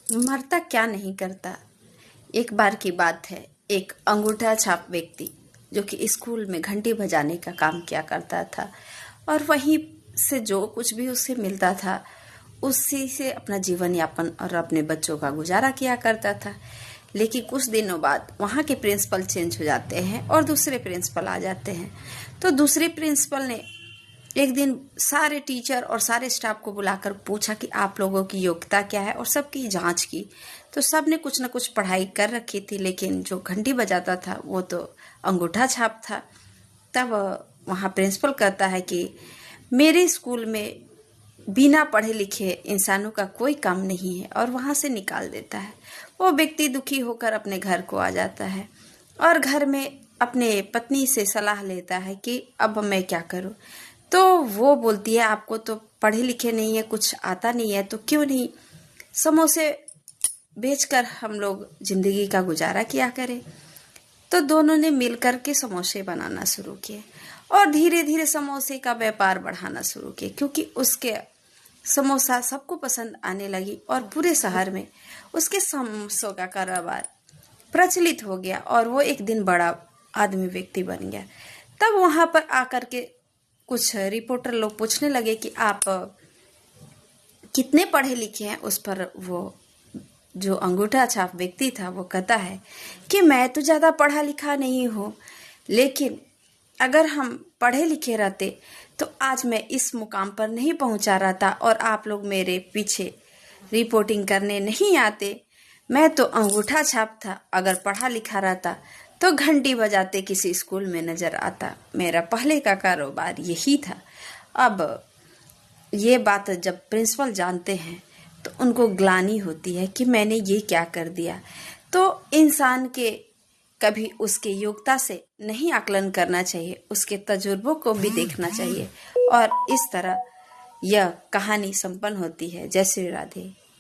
मरता क्या नहीं करता। एक बार की बात है, एक अंगूठा छाप व्यक्ति जो कि स्कूल में घंटी बजाने का काम किया करता था और वहीं से जो कुछ भी उसे मिलता था उसी से अपना जीवन यापन और अपने बच्चों का गुजारा किया करता था। लेकिन कुछ दिनों बाद वहाँ के प्रिंसिपल चेंज हो जाते हैं और दूसरे प्रिंसिपल आ जाते हैं। तो दूसरे प्रिंसिपल ने एक दिन सारे टीचर और सारे स्टाफ को बुलाकर पूछा कि आप लोगों की योग्यता क्या है, और सबकी जांच की। तो सब ने कुछ न कुछ पढ़ाई कर रखी थी, लेकिन जो घंटी बजाता था वो तो अंगूठा छाप था। तब वहाँ प्रिंसिपल कहता है कि मेरे स्कूल में बिना पढ़े लिखे इंसानों का कोई काम नहीं है, और वहाँ से निकाल देता है। वो व्यक्ति दुखी होकर अपने घर को आ जाता है और घर में अपने पत्नी से सलाह लेता है कि अब मैं क्या करूं। तो वो बोलती है आपको तो पढ़े लिखे नहीं है, कुछ आता नहीं है, तो क्यों नहीं समोसे बेचकर हम लोग जिंदगी का गुजारा किया करें। तो दोनों ने मिलकर के समोसे बनाना शुरू किए और धीरे धीरे समोसे का व्यापार बढ़ाना शुरू किए, क्योंकि उसके समोसा सबको पसंद आने लगी और पूरे शहर में उसके समोसों का कारोबार प्रचलित हो गया और वो एक दिन बड़ा आदमी व्यक्ति बन गया। तब वहां पर आकर के कुछ रिपोर्टर लोग पूछने लगे कि आप कितने पढ़े लिखे हैं। उस पर वो जो अंगूठा छाप व्यक्ति था वो कहता है कि मैं तो ज़्यादा पढ़ा लिखा नहीं हूँ, लेकिन अगर हम पढ़े लिखे रहते तो आज मैं इस मुकाम पर नहीं पहुंचा रहता और आप लोग मेरे पीछे रिपोर्टिंग करने नहीं आते। मैं तो अंगूठा छाप था, अगर पढ़ा लिखा रहता तो घंटी बजाते किसी स्कूल में नजर आता। मेरा पहले का कारोबार यही था। अब ये बात जब प्रिंसिपल जानते हैं तो उनको ग्लानि होती है कि मैंने ये क्या कर दिया। तो इंसान के कभी उसके योग्यता से नहीं आकलन करना चाहिए, उसके तजुर्बों को भी देखना चाहिए। और इस तरह यह कहानी संपन्न होती है। जय श्री राधे।